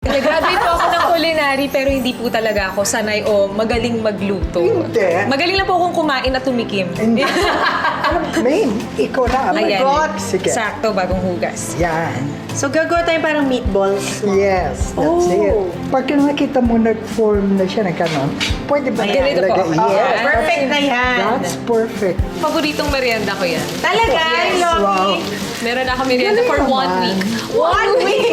Nag-graduate po ako ng culinary pero hindi po talaga ako sanay o magaling magluto. Hindi. Magaling lang po akong kumain at tumikim. Hindi. Alam, main, ikaw na. Ayan. Sige. Sakto, bagong hugas. Yan. So, gagawa tayo parang meatballs. Yes, that's it. Pag nakita mo nag-form na siya ng kanon, pwede ba Ayan. Ganito po. ilagay? Yes. Perfect na yan. That's perfect. Paboritong merienda ko yan. Talaga, Yes. Lomi? Wow. Meron ako merienda for Galing 1 naman. week. 1 week?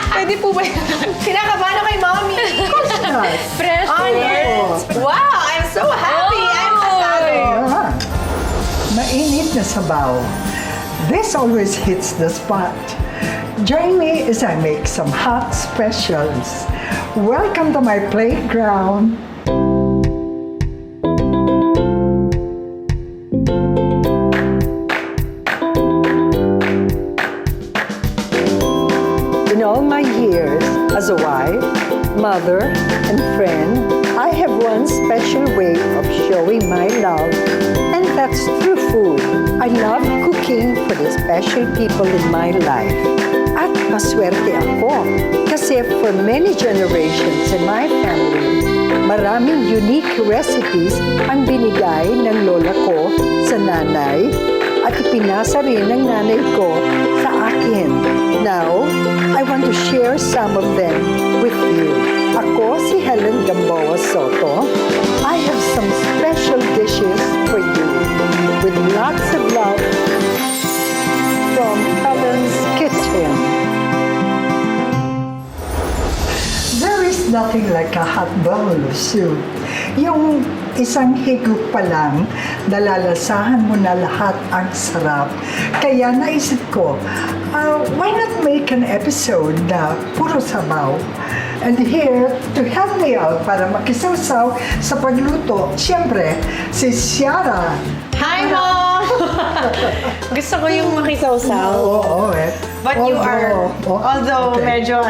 Pwede po ba yan? Kinakabahan ako kay Mommy. Yes. Fresh Onions. Wow, I'm so happy. I'm excited. Ah, mainit na sabaw. This always hits the spot. Join me as I make some hot specials. Welcome to my playground. In all my years as a wife, mother, and friend, I have one special way of showing my love, and that's through food. I love cooking for the special people in my life. At maswerte ako kasi for many generations in my family, maraming unique recipes ang binigay ng lola ko sa nanay at ipinasa rin ng nanay ko sa akin. Now, I want to share some of them with you. Ako si Helen Gamboa Soto. I have some special dishes for you with lots of love from Helen's Kitchen. There is nothing like a hot bowl of soup. Yung isang higop pa lang, nalalasahan mo na lahat ang sarap. Kaya naisip ko, why not make an episode na puro sabaw? And here, to help me out para makisawsaw sa pagluto, siyempre, si Ciara. Hi, Mom! Gusto ko yung makisawsaw. Oo, eh. But you are, although okay. medyo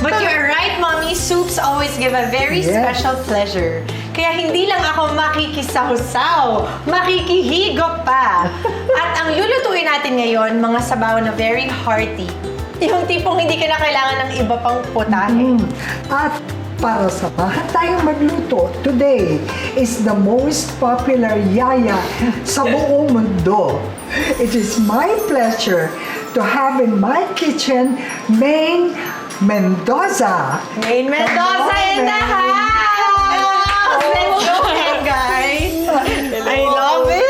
but you are right, Mommy, soups always give a very Yeah. special pleasure. Kaya hindi lang ako makikisawsaw, makikihigop pa. At ang lulutuin natin ngayon, mga sabaw na very hearty. Yung tipong hindi ka na kailangan ng iba pang putahe. At para sa bahat tayong magluto, today is the most popular yaya sa buong mundo. It is my pleasure to have in my kitchen Maine Mendoza. Maine Mendoza in the house! Let's go ahead, guys! I love it!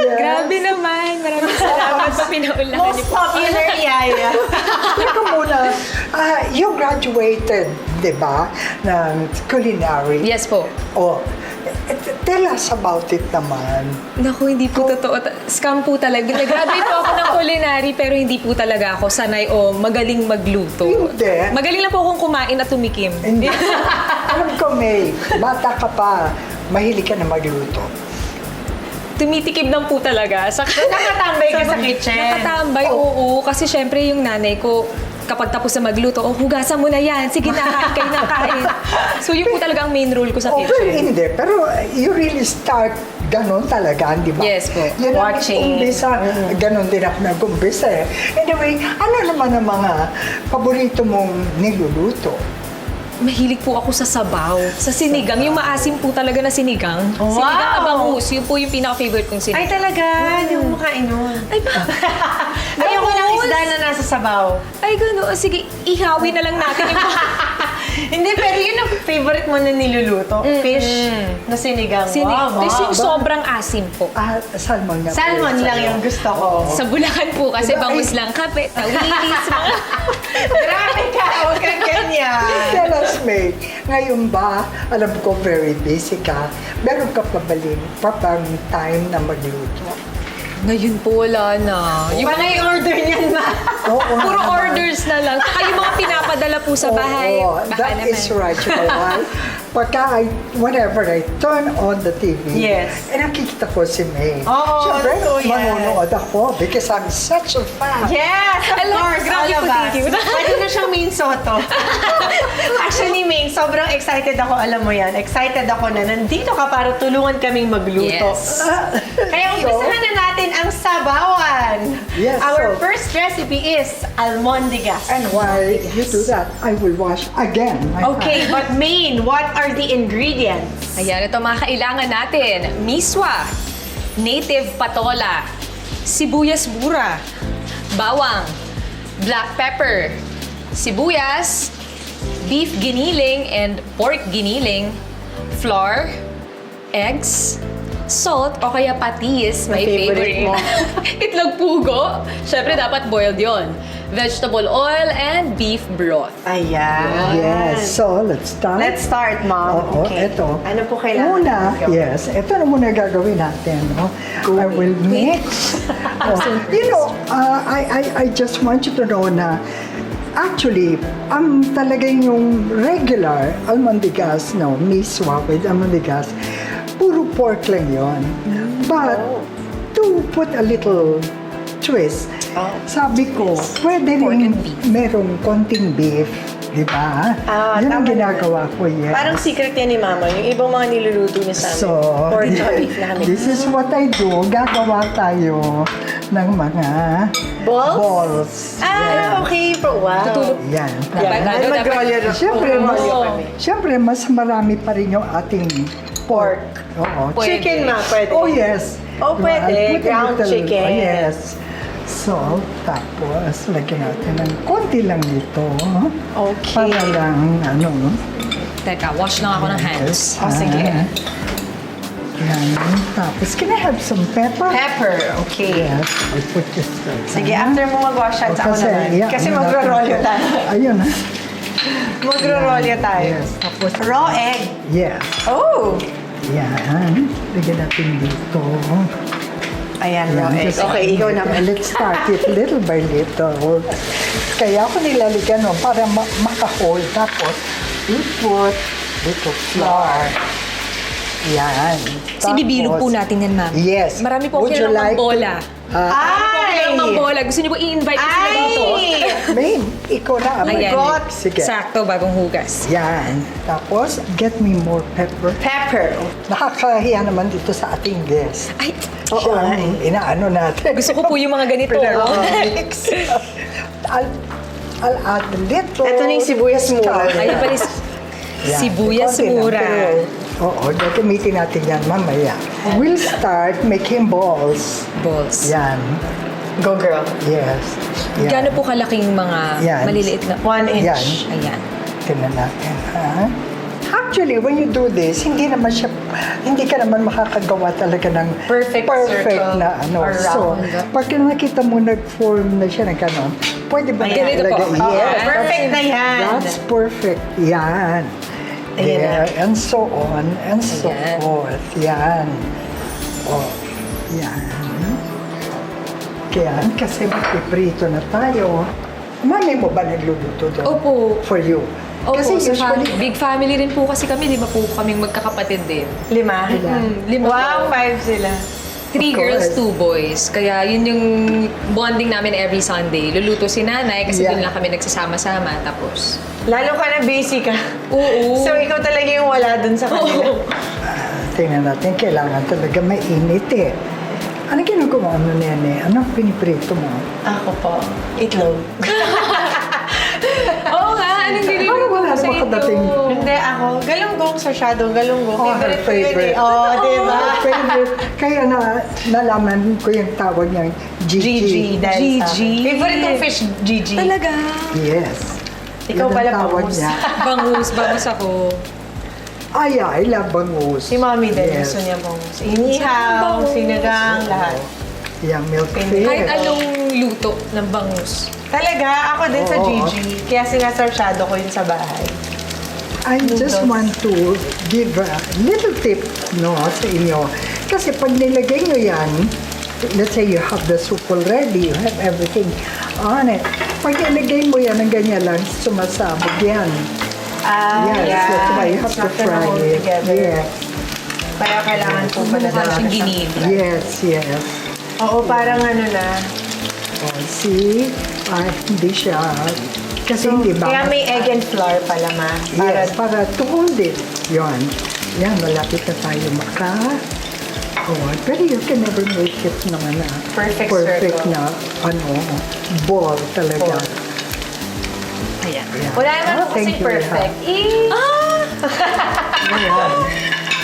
Grabe naman. Maraming salamat sa pinaulan niyo Most po. popular yaya. Teka muna, you graduated, di ba, ng culinary? Yes po. Oh, tell us about it naman. Naku, hindi po totoo. Scam po talaga. Nag-graduate po ako ng culinary pero hindi po talaga ako sanay o magaling magluto. Hindi. Magaling lang po akong kumain at tumikim. Hindi. Alam ko, May, bata ka pa, mahilig ka na magluto. Tumitikim lang po talaga. Nakatambay ka sa kitchen. Nakatambay, oo. Kasi syempre yung nanay ko, kapag tapos na magluto, hugasan mo na yan. Sige na, kain na kain. So yun po talaga ang main role ko sa Pero kitchen. hindi. Pero you really start ganon talaga, di ba? Yes po. Yan ang Watching. umbisa. Ganon din ako nag-umbisa eh. Anyway, ano naman ang mga paborito mong niluluto? Mahilig po ako sa sabaw. Sa sinigang. Yung maasim po talaga na sinigang. Wow! Sinigang abangus. Yun po yung pinaka-favorite kong Ay, sinigang. talaga? Hindi mo makain nun. Ay, ba? Ayoko ng isda na nasa sabaw. Ay, gano'n. Sige, ihawi na lang natin yung Hindi, pero yun ang favorite mo na niluluto. Fish na sinigang. Wow, Fish yung sobrang asim po. Salmon nga. Salmon lang yung gusto ko. Sa Bulacan po kasi Diba? bangus lang. Kape, tawilis, mga... Grabe ka, huwag kang ganyan. Tell us, May, ngayon ba, alam ko very busy ka, meron ka pa bang time na magluto? Ngayon po wala na. Yung mga i-order niyan ba? Oo, Puro naman. orders na lang. Saka yung mga pinapadala po sa bahay. Oo, Baka that naman. is right, you know why? Whenever I turn on the TV, Yes. nakikita ko si May. Oo, Siyempre, totoo yan. manonood ako because I'm such a fan. Yes, of Alam, course, grabe all of po, us. thank you. Pwede na siyang main soto. Actually, Ming, sobrang excited ako, alam mo yan. Excited ako na nandito ka para tulungan kaming magluto. Yes. Kaya umpisahan na natin ang sabawan. Yes, Our so- first recipe is almondigas. And while you do that, that, I will wash again my Okay, hands. but Maine, what are the ingredients? Ayan, ito mga kailangan natin. Miswa, native patola, sibuyas bura, bawang, black pepper, sibuyas, beef giniling and pork giniling, flour, eggs, salt o kaya patis, my favorite favorite. mo. Itlog pugo, syempre dapat boiled yon. Vegetable oil and beef broth. Ayan. Yes, so let's start. Let's start, Mom. Oo, eto. Ano po kailangan? Una, Go. yes, ito na muna gagawin natin. No? I will mix. Oh, you know, I just want you to know na actually, ang talagang yung regular almondigas, no, miswa with almondigas, puro pork lang yon. But, to put a little twist, sabi ko, pwede rin merong konting beef, di ba? Yan ang tama ginagawa ko, yes. Parang secret yan ni Mama. Yung ibang mga niluluto niya sa amin. So, Pork na beef namin. this is what I do. Gagawa tayo ng mga balls. Okay po. Wow. Tutulog. Yan. Dapat ano, dapat- mag-rolyo na. Siyempre, Mag-rolyo kami. siyempre, mas marami pa rin yung ating pork. Oo. Pwede. Chicken ma, pwede. Oh, yes. Oh, pwede. I'll put a Ground little- chicken. Oh, yes. So, tapos, lagyan natin ng konti lang dito. Okay. Para lang, ano, Teka, wash lang ako ng hands. Oh, sige. Yan. Tapos, can I have some pepper? Pepper. Okay. Yes, I put this. Sige, after mo mag-wash hands, ako naman. Kasi magro-rolyo tayo. Ayun ha. Magro-rolyo tayo. Yes. Tapos, Raw egg. yes. Oh! Yan. Lagyan natin dito. Ayan, Yan, raw egg. just- Okay, ikaw naman. Let's start it little by little. Kaya ako nilalagyan mo para maka-hold. Tapos, we put little flour. Yan. Kasi bibilog po natin yan, ma'am. Yes. Marami po Would akong you kailangang like to- bola. Kailangan mang bola. Gusto niyo po i-invite ko sila dito? Main, ikaw na. Oh my Ayan. God. Sige. Sakto, bagong hugas. Yan. Tapos, get me more pepper. Pepper. Nakakahiya naman dito sa ating guest. Ay, Siya ang inaano natin. gusto ko po yung mga ganito. Mix. I'll add a little. Ito na yung sibuyas mura. Ayan pa rin, Yan. sibuyas Konti lang, mura. pero, oo, gagamitin natin yan mamaya. We'll start making balls. Balls. Yan. Go, girl. Yes. Yan. Gaano po kalaking mga Yan. maliliit na? 1 inch. Yan. Ayan. Tingnan natin, ha? Actually, when you do this, hindi ka naman makakagawa talaga ng Perfect circle na ano. or So, round. pag nakita mo nag-form na siya ng ganon, pwede ba Ayan. Ganito po. talaga? Oo, Yes. perfect na yan. That's perfect. Yan. Ayan na. There, and so on, and so Ayan. forth. Yan. Oh, yan. Kaya, kasi magpiprito na tayo. Mami mo ba nagluluto doon? Opo. For you? Opo, Kasi sa usually, big family rin po kasi kami. Di ba po kaming magkakapatid din? 5? Lima Wow, po. 5 sila. 3 Of girls, course. 2 boys. Kaya yun yung bonding namin every Sunday. Luluto si nanay kasi Yeah. dun lang kami nagsasama-sama. Tapos, Lalo ka na busy ka. oo. So, ikaw talaga yung wala dun sa kanila. Oo. tingnan natin, kailangan talaga mainit eh. Ano ginagawa mo, Nene? Ano piniprito mo? Ako po, itlog. Oo nga, anong ginagawa Parang wala sa namang kadating. ito? Hindi ako, galunggong sa shadow, galunggong. Oh, her favorite ko yun eh. favorite. Oh, di ba? Favorite. Kaya nalaman ko yung tawag niyang Gigi. Gigi. Dahil sa Gigi. favorite kong fish, Gigi. Talaga. Yes. Ikaw Yun ang pala, tawag bangus. niya. Bangus ako. Ay, I love bangus. Si Mami din, Yes. gusto niya bangus. Inihaw, Bangus. sinigang, lahat. Yung milk Kahit tea. Kahit anong luto ng bangus. Talaga, ako din sa Oo. Gigi. Kaya sinasarsyado ko yun sa bahay. I just Noodles. want to give a little tip no, sa inyo. Kasi pag nilagay nyo yan, let's say you have the soup already, you have everything on it. Pag nilagay mo yan ng ganyan lang, sumasabog yan. Yes, that's why you have It's to not gonna fry hold it. together. Yes, Kaya kailangan po pala Mukha siyang ginib. yes. Oo, parang ano na. Oh, see? Hindi siya. Kasi hindi ba? Kaya may egg and flour pala, ma. Yes, para to hold it. Yan. Yan, malapit na tayo Oh, pero you can never make it naman na Perfect perfect circle. na ball talaga. Ball. Ayan. Wala naman po Thank kasi you, perfect. Ayan.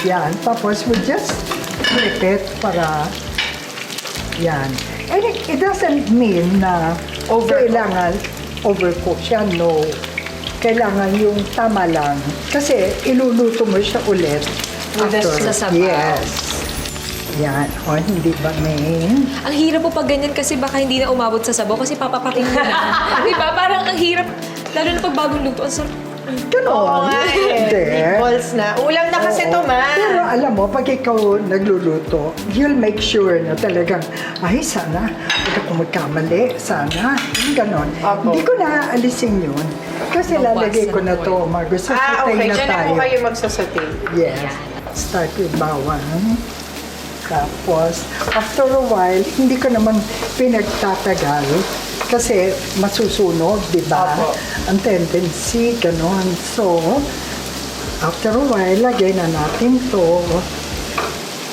Yan. Tapos we just flip it para yan. And it doesn't mean na kailangan overcook siya. No. Kailangan yung tama lang. Kasi iluluto mo siya ulit. Sa sabaw. Yes. Yan. O, hindi ba, main? Ang hirap po pag ganyan kasi baka hindi na umabot sa sabaw kasi papapakin mo na. Di ba? Parang ang hirap. Lalo na pag bagong luto. Ang sarap. Ganon. Oo nga Hindi. Meatballs na. Ulam na kasi Oo. to, ma. Pero alam mo, pag ikaw nagluluto, you'll make sure na talagang, ay, sana, huwag ako magkamali, sana, ganon. Opo. Hindi ko na-aalisin yun. Kasi lalagay ko na to, magsusutay Okay. na Diyan na tayo. po kayo magsasaute. Yes. Start with bawang. Tapos, after a while, hindi ko naman pinagtatagal kasi masusunog, di ba? Opo. Ang tendency, ganon. So, after a while, lagay na natin to.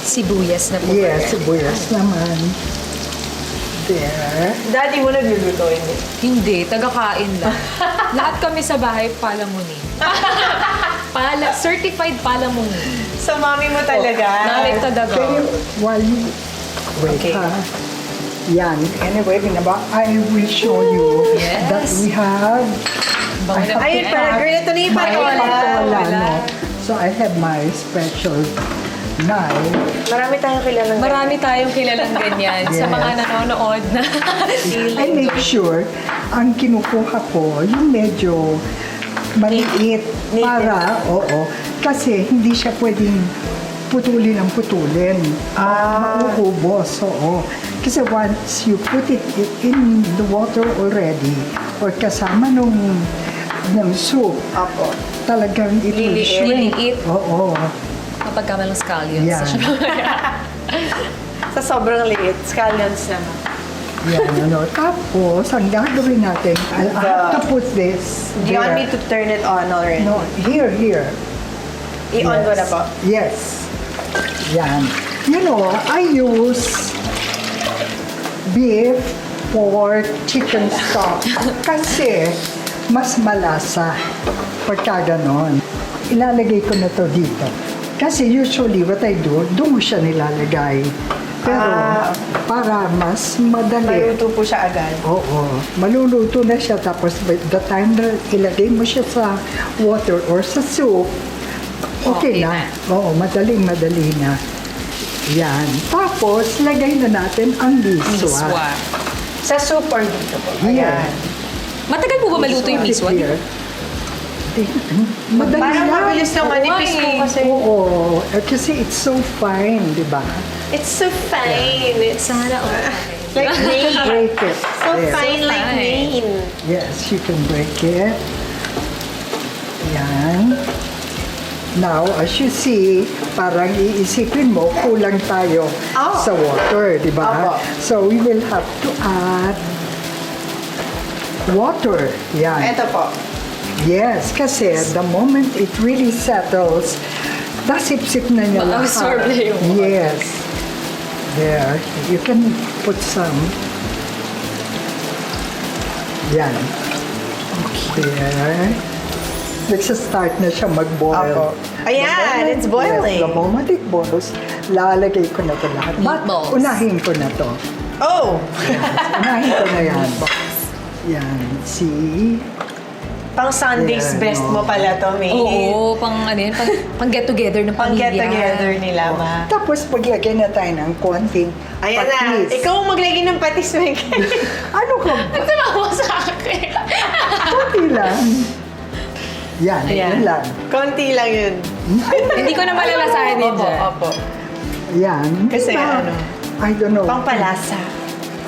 Sibuyas na po. Yes, sibuyas naman. There. Daddy mo nagluluto, hindi? Hindi, taga-kain lang. Lahat kami sa bahay palamunin. Certified palamunin. Sa mami mo talaga. Namin talaga. Can you, while you, wait Okay. ha. Yan. Anyway, I will show you Yes. that we have Bango na- Ayun pala, girl, ito na yung my patola. patola, no? So I have my special knife. Marami tayong kilalang Marami tayong kilalang ganyan sa Yes. mga nanonood na I make sure ang kinukuha ko yung medyo maliit Neat. para, oo, kasi hindi siya pwedeng putulin ng putulin. Mauubos, oo. Kasi once you put it in the water already or kasama ng soup, Apo. talagang it will Liliit. shrink. Liliit. Oo. kapag kami ng scallions. Yan. Sa sobrang liit, scallions naman. Yan, ano. Tapos, ang gagawin natin, I have to put this Do you want me there. to turn it on already? No, here. I-on ko na po. Yes. Yan. You know, I use beef, pork, chicken stock. Kasi, mas malasa pagka ganon. Ilalagay ko na to dito. Kasi usually what I do, doon mo siya nilalagay. Pero, para mas madali. Maluto po siya agad. Oo. Maluluto na siya. Tapos, by the time na ilagay mo siya sa water or sa soup, okay na. Oo, madali na. Yan. Tapos, lagay na natin ang miswa. Miswa. Sa soup or dito po? Here. Matagal po ba maluto yung miswa? Here. Madali Parang lang. mabilis lang manipis po kasi. Oo. Kasi it's so fine, di ba? It's so fine. It's Sana like rain. Break it. So There. fine like fine. rain. Yes, you can break it. Yan. Now, as you see, parang iisipin mo, kulang tayo sa water, di ba? Opo. So, we will have to add water. Yan. Ito po. Yes, kasi the moment it really settles, nasip-sip na niya lahat. Ma-absorb na yung water. Yes. There. You can put some. Yan. Okay. Nagsa-start na siya mag-boil. Apo. Ayan, it's boiling. Yes, the moment it boils, lalagay ko na ito lahat. But Meatballs. unahin ko na to. Oh! Unahin ko na yan. Yan. See? Pang Sunday's Yeah, best no. mo pala to, May. Oo, pang ano yun, pang get together ng Pang pamilya. get together nila, ma. Tapos paglagay na tayo ng konting Ayan na. patis. Ikaw ang maglagay ng patis, Mike. Ano ka? Nagtama sa akin. Konti lang. Yan, yun lang. Konti lang yun. Hindi ko na malalasahin yun Opo, dyan. opo. Yan. Kasi Ah, ano, I don't know. Pangpalasa.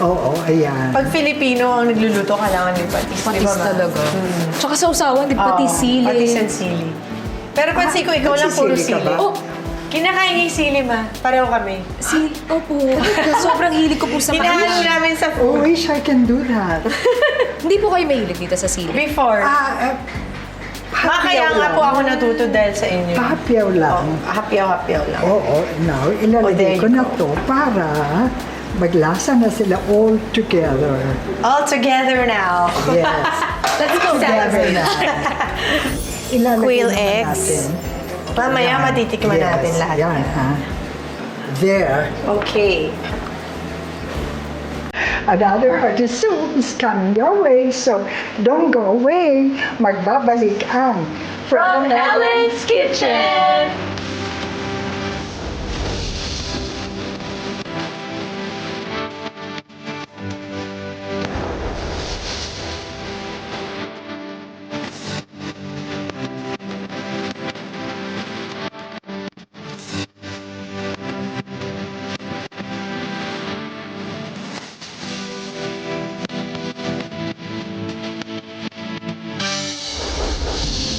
Oo, ayan. Pag Filipino ang nagluluto, kailangan may patis. Patis di ba, ma? talaga. Tsaka sa usawan, di ba, Oo, patis sili. Patis and sili. Pero pansin ko, ikaw lang puro nagsisili ka sili. ba? Oh, Kinakain niya yung sili, ma. Pareho kami. opo. Sobrang hilig ko po sa Hinahalo patis. namin sa I food. wish I can do that. Hindi po kayo mahilig dito sa sili. Before. Kaya nga po ako natuto dahil sa inyo. Hapyaw lang. Hapyaw-hapyaw lang. Oo, now, Oh, there ilalagay you ko na go. to para maglasa na sila all together. All together now. Yes. Let's go. Together na. Ilalagay Quail naman eggs. natin. Mamaya Yan. matitikman natin lahat. Yan, ha? There. Okay. Another hearty soup is coming your way, so don't go away. Magbabalik ang From Helen's Kitchen!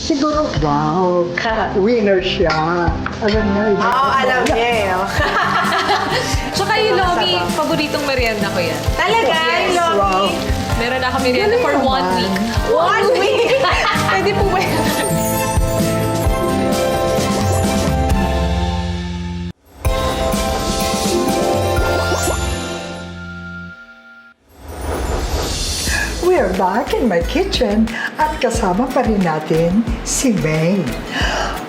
Siguro, wow, winner siya. Alam niya, Oo, alam niya eh. oh. Tsaka yung Lomi, paboritong merienda ko yan. Talaga, Yes. Lomi? Wow. Meron na kami merienda for 1 naman. week. 1 week? Pwede po ba yan? We're back in my kitchen at kasama pa rin natin si May.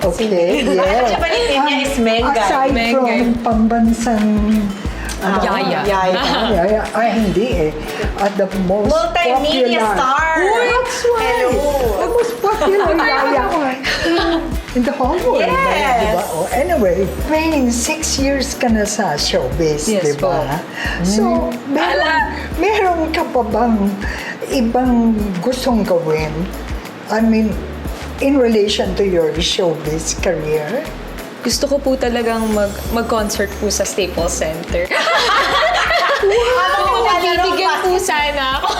Okay, Bakit siya palitin niya is Mengay? Aside Mengay. from pambansang Yaya. Yaya. Ay, hindi eh. At the most Multimedia popular. star. That's right. Hello. The most popular Yaya in the whole world. Yes. Diba? Oh, anyway, May, 6 years ka na sa showbiz, Yes diba? po. So, meron ka pa bang ibang gustong gawin? I mean, in relation to your showbiz career? Gusto ko po talagang mag-concert po sa Staples Center. Habang Bibigyan po sana ako.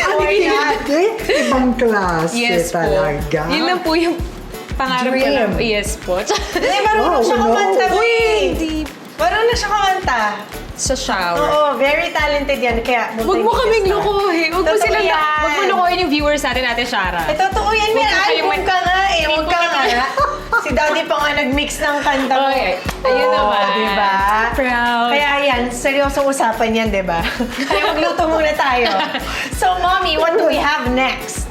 Ano hindi? Ibang klase Yes po. talaga. Yun lang po yung pangarap ko Dream. lang. Yes po. Hindi, marunong siya Oh, no. kumanta. Uy, Uy! hindi. Marunong siya kumanta. Sa shower. Oo, very talented yan. Kaya, Huwag mo kaming lukuhin. Huwag mo Totoo silang yan. Huwag mo lukuhin yung viewers natin, Ate Shara. Eh, totoo yan, Mir. Huwag mo Ay, kayong huwag ka nga eh. Huwag ka nga. Si Daddy pa nga nag-mix ng kanta mo. Okay. Ayun naman. Diba? Proud. Kaya yan, seryosong usapan yan, diba? Kaya magluto muna tayo. So, Mommy, what do we have next?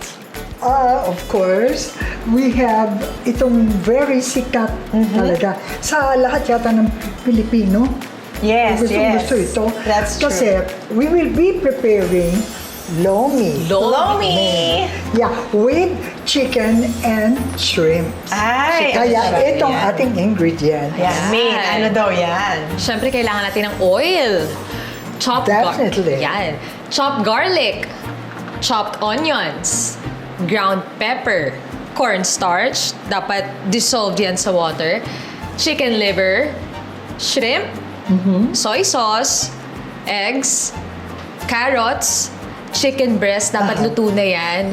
Of course, we have itong very sikat talaga sa lahat yata ng Pilipino. Yes, Gusto ito. That's true. Kasi we will be preparing lomi. Lomi! Yeah, with chicken and shrimp. Ay, Kaya ang sarap itong yan. ating ingredients. Yan, main. Ano daw yan? Siyempre, kailangan natin ng oil. Chopped Definitely. Yan. Chopped garlic. Chopped onions. Ground pepper. Cornstarch. Dapat dissolved yan sa water. Chicken liver. Shrimp. Soy sauce. Eggs. Carrots. Chicken breast. Dapat luto na yan.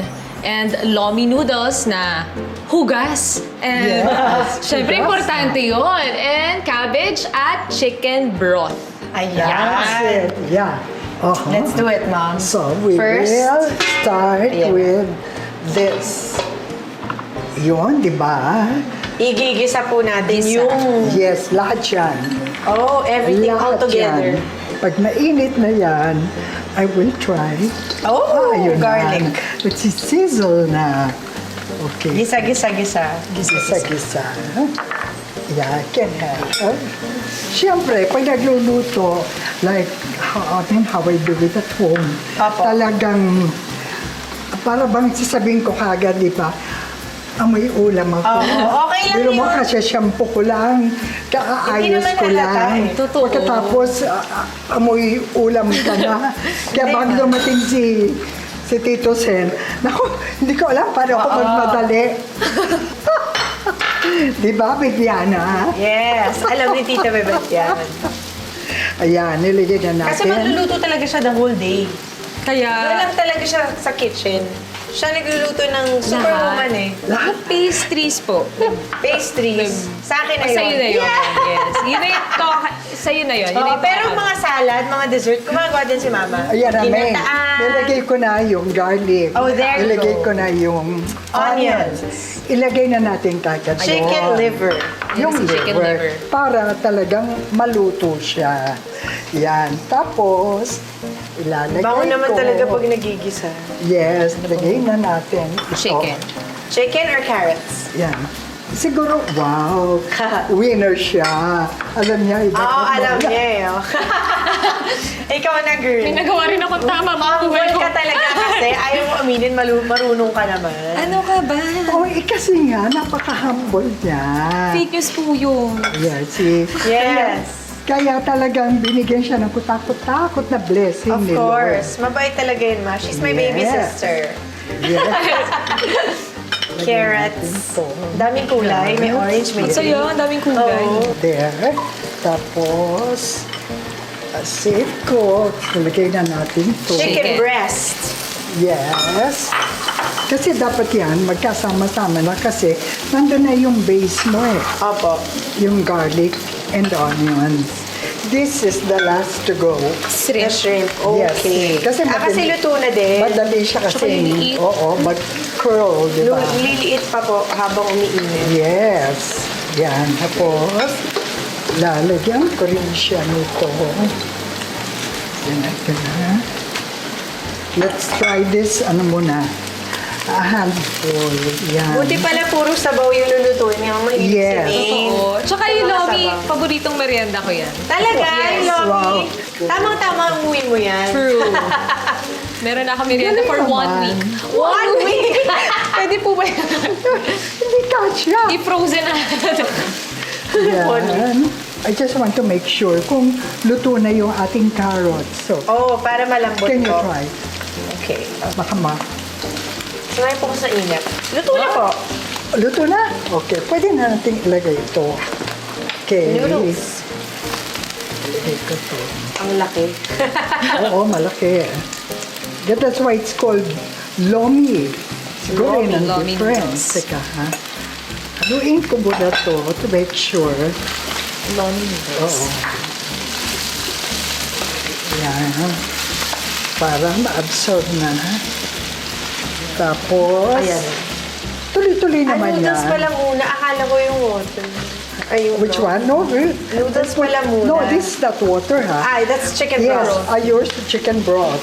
And lomi noodles na hugas. And Yes, syempre, hugas importante yun. And cabbage at chicken broth. That's Ayan. it. Yeah. Uh-huh. Let's do it, Mom. So we First, will start yeah. with this. Yun, di ba? Igigisa po natin Gisa. yung... Yes, lahat yan. Oh, everything all Lahat together. yan. Pag mainit na yan, I will try. Oh, Ayun garlic. Na. Let's sizzle na. Okay. Gisa. Gisa-gisa. Yeah, I can have. Siyempre, pag nagluluto, like how I do it at home, Apo. talagang, para bang sasabihin ko kagad, di ba? Amoy ulam ako. Oo, okay lang Pero mo yun. kasi shampoo ko lang, kaaayos naman ko halata lang. eh. Totoo. Pagkatapos, amoy ulam ka na. Kaya bago dumating si Tito Sen, naku, hindi ko alam paano ako magmadali. Di ba, Bibiana? Yes, alam ni Tita Bebet yan. Ayan, niligay na natin. Kasi magluluto talaga siya the whole day. Kaya, Walang talaga siya sa kitchen. Siya nagluluto ng superwoman eh. Lahat. pastries po. Pastries. Sa akin na yun. Sa'yo na yun. Yeah! Yes. Yun na yung sa'yo na yun. Yun na Oo, yung pero mga salad, mga dessert, gumagawa din si Mama. Ayan na, May. Ginataan. Nilagay ko na yung garlic. Oh, there you Nilagay go. ko na yung Onions. Ilagay na natin kagad. Chicken doon. liver. Yung Yan si chicken liver. Para talagang maluto siya. Yan. Tapos, Ilalagay Bango naman ko. talaga pag nagigisa. Yes, lagay na natin ito. Chicken. Chicken or carrots? Yan. Siguro, wow, winner siya. Alam niya, iba. Oo, alam niya eh. oh. Ikaw na, girl. May nagawa rin akong tama. Humble ka talaga kasi ayaw mo aminin, marunong ka naman. Ano ka ba? Oh, kasi nga, napaka-humble niya. Fake news po yun. Yes, see? Yes. Kaya talagang binigyan siya ng kutakot-takot na blessing Of ni Lord. course. Mabait talaga yun, ma. She's my baby Yes. sister. Yes. Carrots. Daming kulay. May orange, may So yun, ang daming kulay. Oo. There. Tapos, save ko. Ilagay na natin to. Chicken Chicken. breast. Yes. Kasi dapat yan, magkasama-sama na kasi nandun na yung base mo eh. Opo. Yung garlic and onions. This is the last to go. The shrimp. Okay. Yes. Kasi kasi luto na din. Madali siya kasi. Tsaka liliit. Oo, mag-curl, di ba? Liliit pa po habang umiinit. Yes. Yan. Tapos, lalagyan ko rin siya nito. Yan ito na. Let's try this, ano muna, a handful. Yan. Buti pala puro sabaw yung lulutuin niya. Mahilig Yes. si Maine. Oo. Tsaka yung Mga Lomi, sabaw. paboritong merienda ko yan. Talaga? Yes. Lomi? Wow. Tamang-tama ang umuwi mo yan. True. Meron na ako merienda for 1 week. Galing 1 week? Pwede po ba yan? Hindi kasya. I-frozen na. Yan. I just want to make sure kung luto na yung ating carrots. So, Oo, para malambot can you po. try? Okay. Baka Sumay po ko sa init. Luto na po. luto na? Okay, pwede na natin ilagay ito. Okay. Noodles. Ilagay ko to. Ang laki. Oo, malaki. That's why it's called lomi. Siguro Lomi, yun ang lomi difference. noodles. Teka, ha? Haluin ko muna to to make sure. Lomi noodles. Oo. Yan. Para ma-absorb na. Tapos, Ayan. tuloy-tuloy naman noodles yan. pa lang muna. Akala ko yung water. Ay, yung Which broth. one? No, Noodles pala muna. No, this is not water, ha? Ay, that's chicken Yes, broth. I use the chicken broth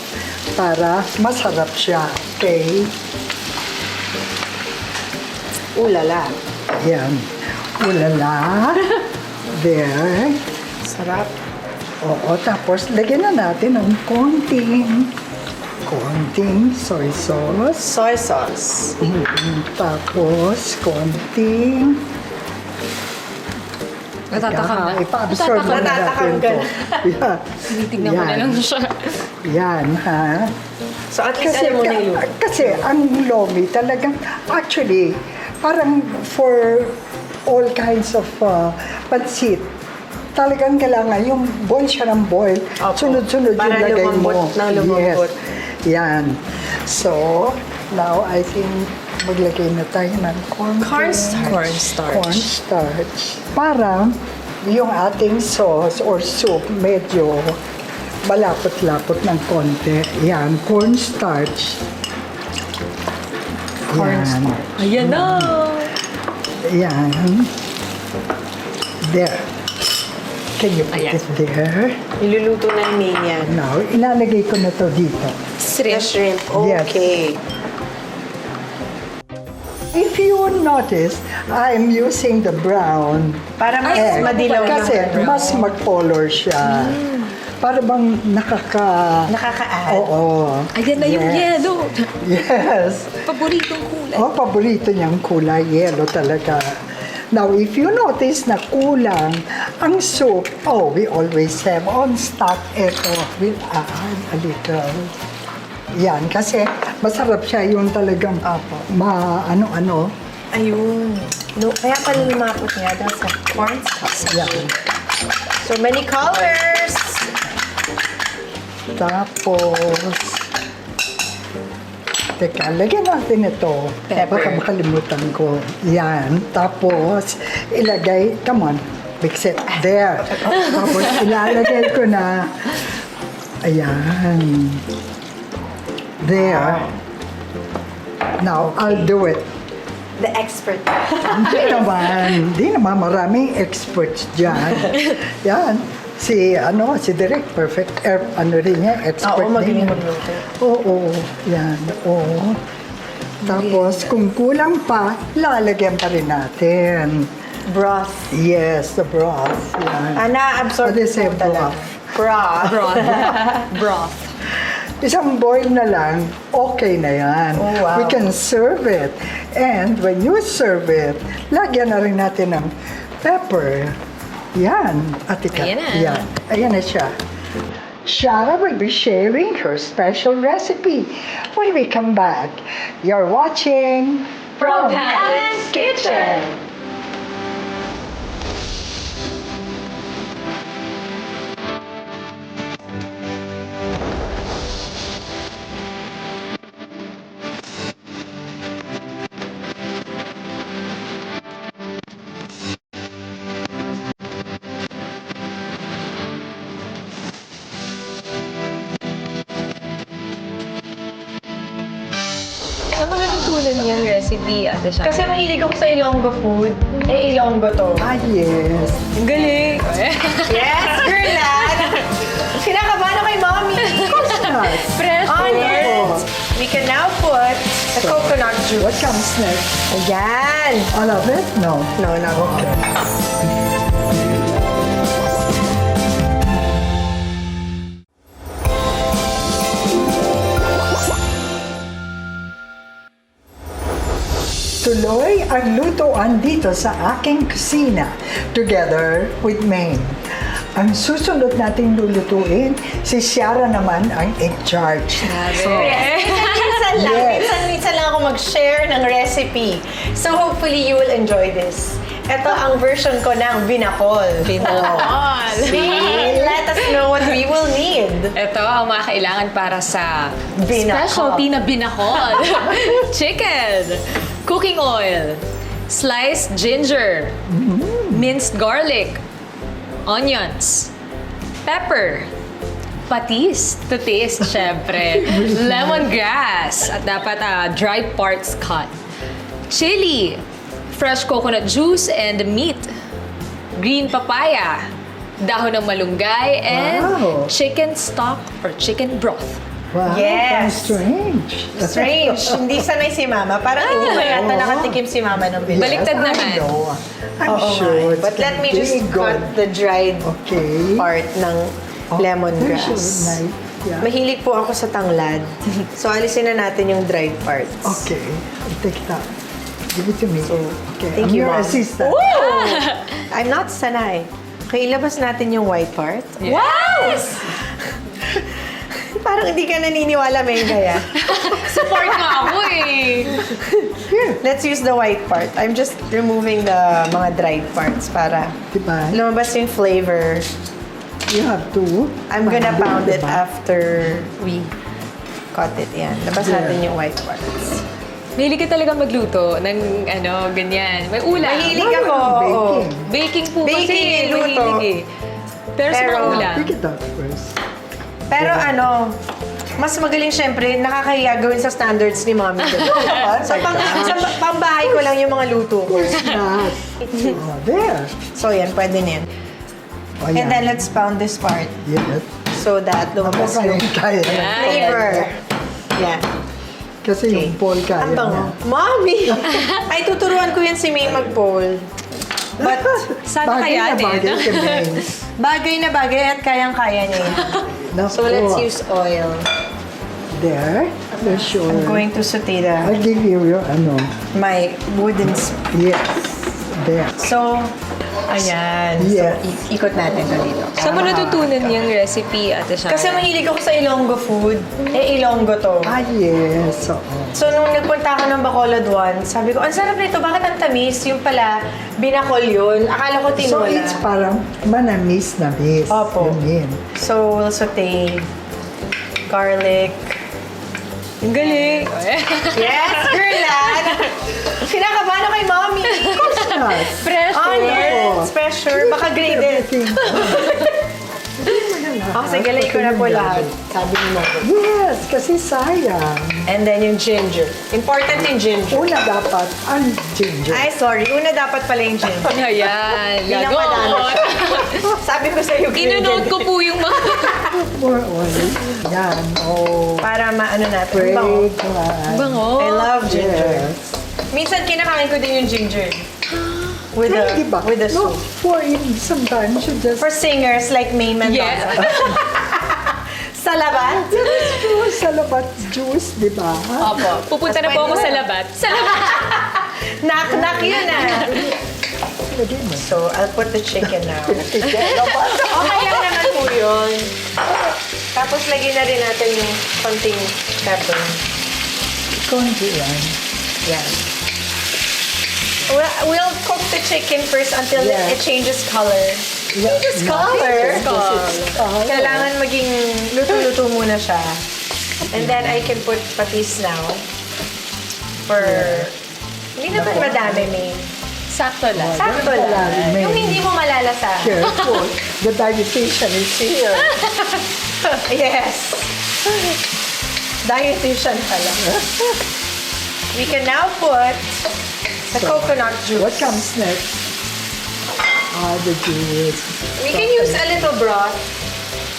para masarap siya. Okay? Ulala. Yan. Ulala. There. Sarap. Oo, tapos lagyan na natin ng konting soy sauce. Soy sauce. Tapos, konting... Natatakam na. Ipa-absorb na natin Natatakam ka to. Yeah. Tinitignan ko na lang siya. Yan, ha? So at least alam mo na yung luto. Kasi ang lomi talagang, actually, parang for all kinds of pansit, talagang kailangan yung boil siya ng boil. Opo. Sunod-sunod yung Para lagay mo. lumambot ng lumambot. Yes. Yan. So, now I think maglagay na tayo ng Cornstarch. cornstarch. Para yung ating sauce or soup medyo malapot-lapot ng konti. Yan, cornstarch. Yan. Ayan na. Yan. There. Can you put Ayan. it there? Niluluto na ni Maine yan. Now, ilalagay ko na to dito. The Shrimp. shrimp. Yes. Okay. If you notice, I'm using the brown Para mas egg. madilaw Kasi yung mas mag-color siya. Para bang nakaka-add. Oo. Ayan na yung Yes. yellow. Yes. Paboritong kulay. Oh, paborito niyang kulay, yellow talaga. Now, if you notice na kulang ang soup, we always have on stock ito. We'll add a little. Yan, kasi masarap siya yung talagang ano-ano. Ayun. No, kaya pala lumapot niya. That's a cornstarch. Yan. So many colors. Tapos, teka, lagyan natin ito. Pepper. Baka makalimutan ko. Yan. Tapos, ilagay, come on, mix it. There. Tapos, ilalagay ko na, ayan. There. Now, I'll do it. The expert. Hindi naman maraming experts dyan. Yan. Si Direk, perfect, rin niya, expert Oo, magaling din. magluto. Oo, yan, oo. Tapos, kung kulang pa, lalagyan pa rin natin. Broth. Yes, the broth. Yan. Na-absorb What is ko it, talaga. Broth. Broth. Isang boil na lang, okay na yan. Oh, wow. We can serve it. And when you serve it, lagyan na rin natin ng pepper. Yan. Atika. Ayan na. Yan. Ayan na siya. Shara will be sharing her special recipe when we come back. You're watching From Helen's Kitchen. Saan mo natutunan yung recipe, Ate Shana? Kasi mahilig ako sa Ilonggo food. Ilonggo to. yes. Ang galing! Yes, girl lad! Kinakabahan ako kay mommy. Yes. Fresh Onions. We can now put the coconut juice. What comes next? Ayan. All of it? No. No, not all. Tuloy ang lutoan dito sa aking kusina together with Maine. Ang susunod nating lulutuin, si Shara naman ang in charge. So, Minsan lang. Yes. Minsan lang ako mag-share ng recipe. So hopefully you will enjoy this. Ito ang version ko ng binakol. Binakol. See? Let us know what we will need. Ito ang mga kailangan para sa Binakol. specialty na binakol. Chicken, cooking oil, sliced ginger, minced garlic, onions, pepper, patis to taste, syempre, lemongrass, at dapat dry parts cut, chili, fresh coconut juice and meat, green papaya, dahon ng malunggay, and Wow. chicken stock or chicken broth. wow, Yes. strange. Strange. Hindi sanay si mama. Parang hindi pa yata nakatikim si mama ng binakol. Baliktad I naman. know. I'm Oo sure. nga. it's But let me just very good. cut the dried Okay. part ng lemongrass. Very sure, nice. Yeah. Mahilig po ako sa tanglad. So, alisin na natin yung dried parts. Okay, take that. Give it to me. Okay, thank I'm you, your Mom. assistant. I'm not sanay. Okay, ilabas natin yung white part. Wow! Parang hindi ka naniniwala, Mengay, ah. Support nga ako eh. Here, Let's use the white part. I'm just removing the mga dried parts para diba? lumabas yung flavor. You have to. I'm gonna pound it diba? after we cut it. Yan. Labas Yeah. natin yung white parts. Mahilig ka talaga magluto ng ganyan. May ulam. Mahilig Wala ako. nang oo. baking. Baking po Baking, kasi luto. mahilig eh. Pero sa mga Pero- ulam. Take it out first. Pero mas magaling syempre, nakakahiya gawin sa standards ni mommy. So, sa pambahay ko lang yung mga luto ko. Not. Oh, there. So, yan, pwede na yan. Oh, And yan. then, let's pound this part Yes. so that lumabas Ako yung kaya. flavor. Yeah. Kasi yung Paul kaya Ang bango. niya. Mommy! Ay, tuturuan ko yan si May mag-pole. But, Sana Bagay na kayanin, bagay no? kay May. bagay na bagay at kayang-kaya niya yan. So, Naku. let's use oil. There. For sure. I'm going to saute I'll give you your my wooden spoon. Yes. There. So, ayan. Yes. So, ikot natin ito dito. Saan mo natutunan yung recipe, Ate Shana? Kasi mahilig ako sa Ilonggo food. Ilonggo to. Ah, yes. Oo. So, nung nagpunta ako ng Bacolod once, sabi ko, ang sarap nito, bakit ang tamis? Yung pala, binakol yun. Akala ko So, tinola. it's parang manamis-namis. Opo. Yun. So, we'll saute garlic. Ang galing. Yes, girl lad! Kinakabahan ako kay mommy. Yes. Fresh. Onions, pressure, baka graded. Everything. Oh, sige, lagay ko na po Pati yung lahat. gabi. Sabi ni Mother. Yes, kasi sayang. And then yung ginger. Important yung ginger. Una dapat ang ginger. Ay, sorry. Una dapat pala yung ginger. Ayan, Bilang madami lagot. siya. Sabi ko sa'yo, Inonote ko po yung mga... More oil. Yan. Oh. Para maano natin. Great Bango. one. Bango. I love ginger. Yes. Minsan kinakain ko din yung ginger. With Ay, the, diba? with the No, soup. for in sometimes you just... For singers like May Mendoza. Yeah. Sa labat? Juice, salabat juice, di ba? Opo. Pupunta na po ako sa labat. Sa labat. Knock-knock yun ah. Lagay mo. So, I'll put the chicken now. Salabat. Okay lang naman po yun. Tapos lagyan na rin natin yung konting pepper. Konti yan. Yan. We'll cook the chicken first until Yeah. it changes color. Changes color. Color. Kailangan maging luto-luto muna siya. And then I can put patis now. For... Hindi naman madami, May. Sakto lang. Sakto Ganun pala, lang. May. Yung hindi mo malalasa. Careful. The dietitian is here. Yes. Dietitian pala. We can now put the coconut juice. What comes next? Ah, the juice. We can use a little broth.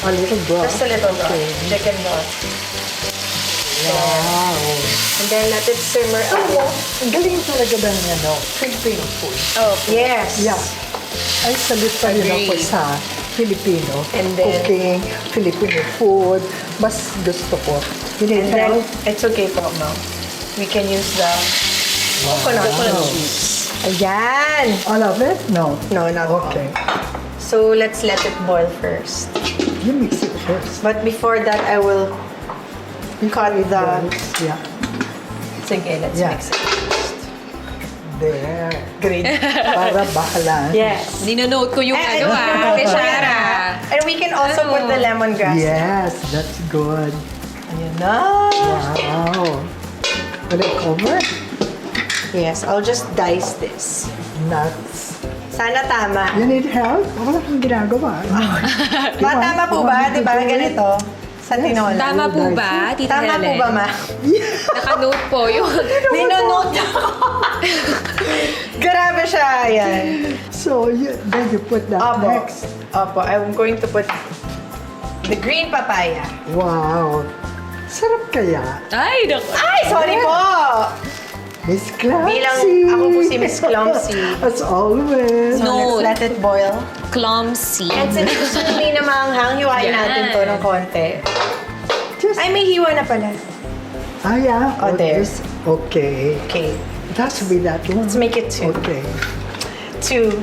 A little broth. Just a little broth. Okay. Chicken broth. Wow. And then let it simmer. Ang galing talaga ba ng Filipino food? Oh, Yes. Yeah. Ay, salit pa rin ako Agree. sa Filipino. And then- Cooking, Filipino food. Mas gusto ko. And then, it's okay po, Mom. We can use the coconut juice. Ayan! All of it? No. No, not all. Okay. So, let's let it boil first. You mix it first. But before that, I will cut the... Yeah. Sige, let's Yeah. mix it. There. Great. Para bahala. Yes. Ninonote ko yung And- kay Shara. And we can also Ano? put the lemongrass. Yes, that's good. Ayan na. Wow. Will it cover? Yes, I'll just dice this. Nuts. Sana tama. You need help? Wala kang ginagawa. Tama po ba? Di ba? Ganito. Sa tinola. Tama po ba, Tita Tama po Helen? ba, Ma? Naka-note po yung... Ninonote ako. Grabe siya. Ayan. So, then you put that Opo. next. Opo, I'm going to put the green papaya. Wow. Sarap kaya. Ay, naku. Ay, sorry po! Miss Clancy. Bilang ako po si Miss Clumsy. As always. So, No. let's let it boil. Clumsy. And since gusto hindi na maanghang, hiwain Yan. natin to ng konti. Just, Ay, may hiwa na pala. yeah. Oh, there. Okay. Okay. It has to be that one. Let's make it two. Okay. Two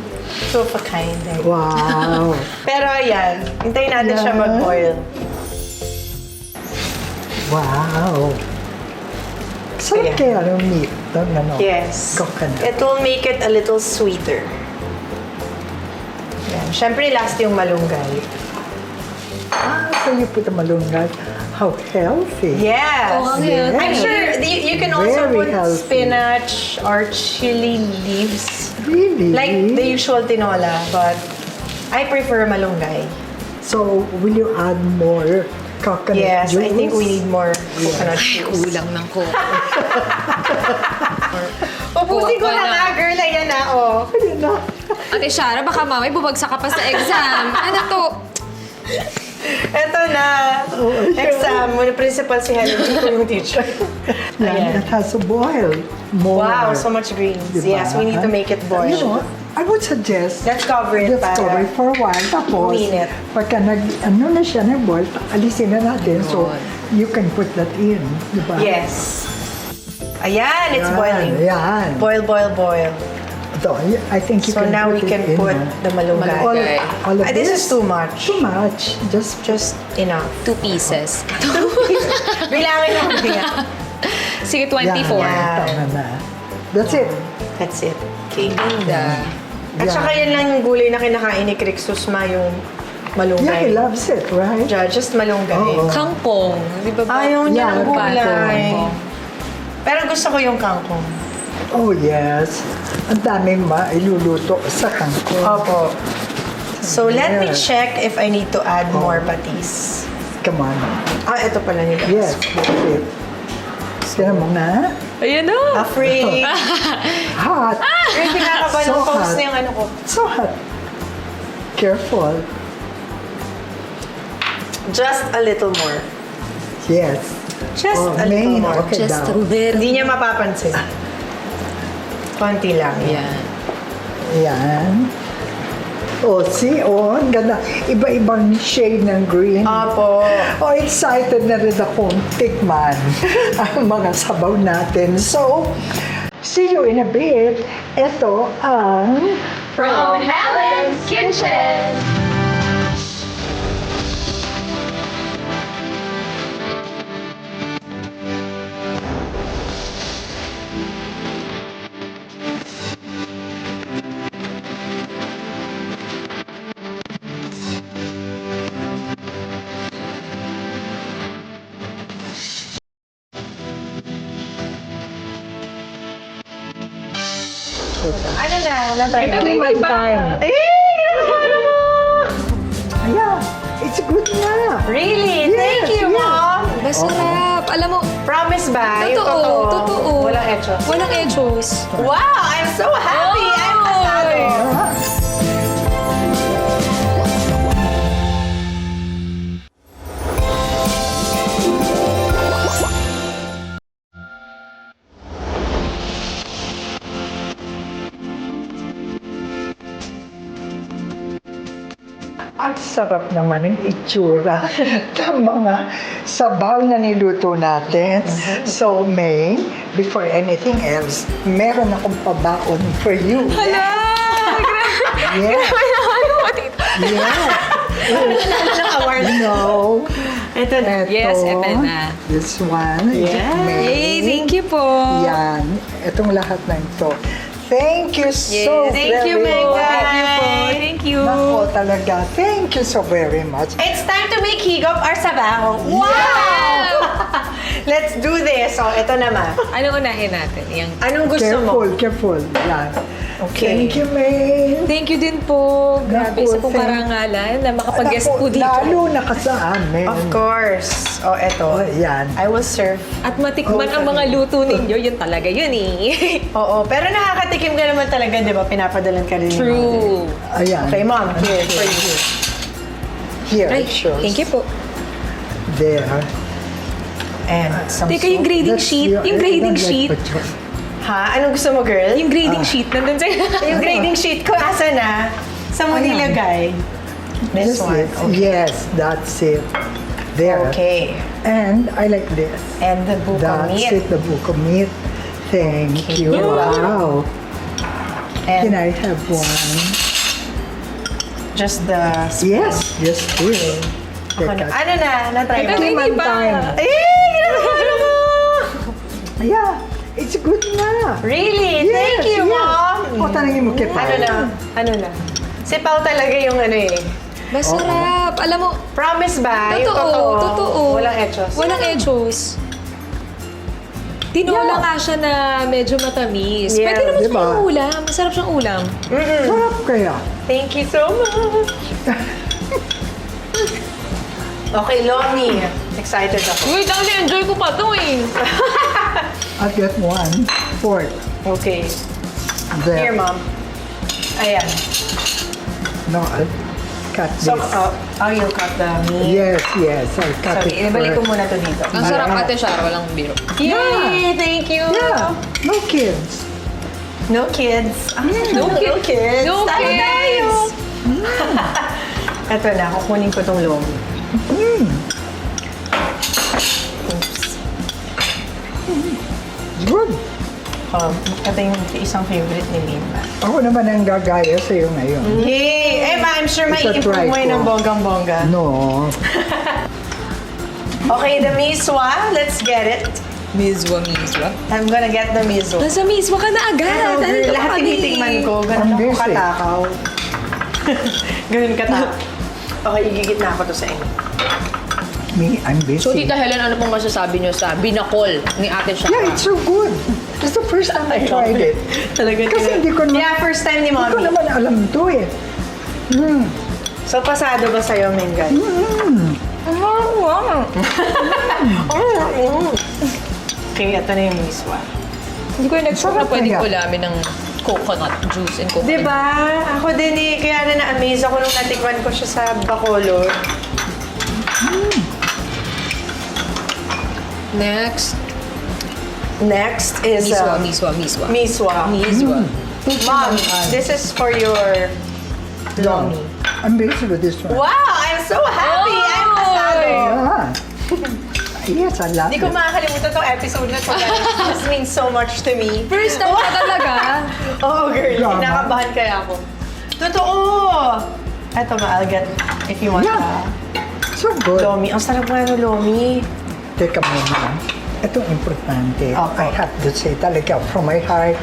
of a kind. eh. Wow. Pero ayan, hintayin natin siya Yeah. mag-boil. Wow. Sarap Ayan. kaya ng meat. Ano? Yes. Coconut. It will make it a little sweeter. Yan. Siyempre, last yung malunggay. So you put the malunggay. How healthy. Yes. Oh, ang healthy. I'm sure you can also Very put healthy. spinach or chili leaves. Really? Like the usual tinola, but I prefer malunggay. So, will you add more coconut Yes, juice? I think we need more coconut juice. Kulang ng coke. Ubusin ko Coco na na. nga, girl. Ayan na, oh. Ayun na. Ate Shara, baka mamay bubagsak ka pa sa exam. Ano to? Eto na. Oh, my God. Exam. Muna principal si Helen. Hindi ko yung teacher. Yan, Ayan. it has to boil more. Wow, so much greens. Diba? Yes, we need to make it boil. You know, I would suggest Let's cover it let's cover para it for a while. Tapos, Minute. pagka na siya nag-boil, alisin na natin. So, you can put that in. Diba? Yes. Ayan, it's Yan, boiling. Yan. Boil, boil, boil. So, I think you So can now put we can it in, put ah. the malunggay. all of This is too much. Too much. Just enough. 2 pieces. Bilangin mo nga. Sige, Yan, 24. Yeah. tama na. That's it. That's it. Okay. Ganda. At Yeah. saka yan lang yung gulay na kinakain ni Krixusma, yung Yeah, he malunggay. loves it, right? Just malunggay. Oo. Kangkong. Di ba ba? Ayaw niya Yeah, ng gulay. kangkong. Pero gusto ko yung kangkong. Oh, yes. Ang daming mailuluto sa kangkong. Opo. So let me Yeah. check if I need to add more patis. Come on. Ito pala nila. Yes, that's it. Tignan mo na. Ayan na. Afraid. Hot. Yung kinakabahan So ng post hot. na yung ano ko. So hot. Careful. Just a little more. Yes. Just a May, little more. okay Just a daw. little. Hindi niya mapapansin. Konti lang. Yan. Yan. Oh, see? Oh, ang ganda. Iba-ibang shade ng green. Opo. Oh, excited na rin akong tikman ang mga sabaw natin. So, see you in a bit. Ito ang From Helen's Kitchen. Ano na? Natry Ito mo? din my iba. time. Ano mo? Yeah, it's good na. Really? Thank Yes, you, yes. Mom. Masarap. Alam mo, Promise ba? Yung totoo, totoo. Walang etchos. Walang echos. Wow! I'm so happy! I'm pasado! Ah, ang sarap naman ng itsura ng mga sabaw na niluto natin. So, May, before anything else, meron akong pabaon for you. Hala! Yes, Grabe. yes. Ng award. No. Ito na. Yes, eto na. This one. Yeah. May. Yay, thank you po. Yan. Itong lahat na ito. Thank you so Thank you, very Mega. much. Thank you po. Thank you. Nako talaga. Thank you so very much. It's time to make higop or sabaw. Wow! Let's do this. So, ito naman. Ano unahin natin? Yung... Anong gusto mo? Careful. Yan. Okay. Thank you, May. Thank you din po. Grabe, Naku, isa pong thank- karangalan na makapag-guest Naku, po dito. Lalo na ka sa amin. Of course. Oh, ito. Oh, yan. I will serve. At matikman ang mga luto ninyo, yun talaga yun eh. Oo, pero nakakatikim ka naman talaga, di ba? Pinapadalan ka rin. ni Mom. True. Ayan. Okay, Mom. Here, for you. Here, Ay, sure. thank you po. There. And some Teka, yung grading That's sheet. your- Yung I grading don't like sheet. pacho. Ha? Anong gusto mo, girl? Yung grading sheet, nandun sa... Yung grading sheet ko, asa na? Saan mo Ayan. nilagay? This This one. is- Yes, that's it. There. Okay. And I like this. And the buko That's meat. it, the buko meat. Thank you. Wow. Can And I have one? just the... Yes, just here. Ano Teka. na? Na-try Ito mo? na Timan iba. time. Ano mo? Yeah, it's good na. Really? Thank you, Mom. O, tanongin mo kita. Ano na? Ano na? Si Pao talaga yung ano eh. Masarap. Alam mo, Promise ba? Yung totoo, totoo. Walang etchos. Walang echos. Tinola nga siya na medyo matamis. Yeah, Pwede naman diba? siyang ulam. Masarap siyang ulam. Sarap kaya. Thank you so much. Okay, Lomi. Excited ako. Wait lang, enjoy ko pa to eh. I'll get one. Fourth. Okay. There. Here, Mom. Ayan. No, I'll cut So, this. you'll cut the meat. Yes, yes. I'll cut Sorry, it ibalik ko first. muna to dito. Ang sarap Ate Shara, walang biro. Yay! Thank you! Yeah, no kids. No kids. No kids. No Tayo kids. tayo. Ito na, kukunin ko tong lomi. Good. Ito yung isang favorite ni Mima. Ako naman ang gagaya sa'yo ngayon. Yay! Eh, ba, I'm sure may It's a improve mo try yun ng ko. bonggang-bongga. No. Okay, the miswa. Let's get it. Miswa. I'm gonna get the miso. Nasa miswa ka na agad. Pero, Ano girl, to lahat kami? tinitingnan ko. Ang Ganun ako busy. katakaw. Ganun katakaw. Okay, igigit na ako to sa inyo. Me, I'm busy. So, Tita Helen, ano pong masasabi niyo sa binakol ni Ate Shara? Yeah, it's so good. It's the first time I tried it. Talaga Kasi hindi ko naman, Yeah, first time ni hindi ko Mommy. naman alam ito eh. So, pasado ba sa'yo, Mingay? Okay, ito na yung miswa. Hindi ko yung nag-shock na Sarap pwedeng kaya. ulamin ng coconut juice and coconut. Diba? Ako din eh. Kaya na-amaze ako nung natikman ko siya sa Bacolod. Next, Next is miswa. miswa. Mom, this is for your lomi. I'm busy with this one. Wow! I'm so happy! I'm pasado! Yeah. Yes, I love Hindi ko it. makakalimutan tong episode na to. guys. This means so much to me. First time na talaga. Oh, girl. Drama. Kinakabahan kaya ako. Totoo! Eto, I'll get if you want Yeah. So good. lomi. Ang sarap nga ng lomi. Teka muna. Ito importante. Okay. I have to say talaga from my heart,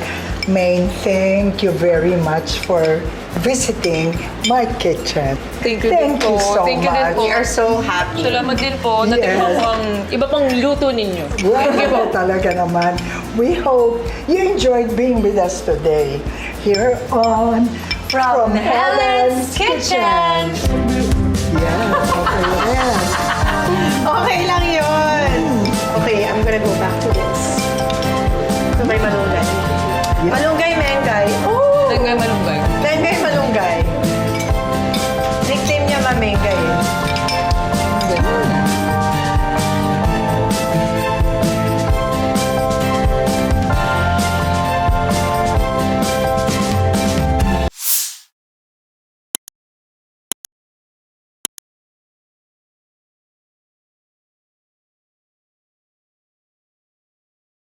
Maine, thank you very much for visiting my kitchen. Thank you Thank din you po. so Thank you din much. po. We are so happy. Salamat din po. Natikman Yes. ko ang iba pang luto ninyo. Wow, talaga naman. We hope you enjoyed being with us today here on From Helen's Kitchen. Yeah, okay, yes. Okay lang yun. Okay, I'm gonna go back to this. To my malunggay. Yeah. Malunggay, mengay. Oh! Nagay malunggay. Mengay, malunggay. Nickname niya mamengay eh.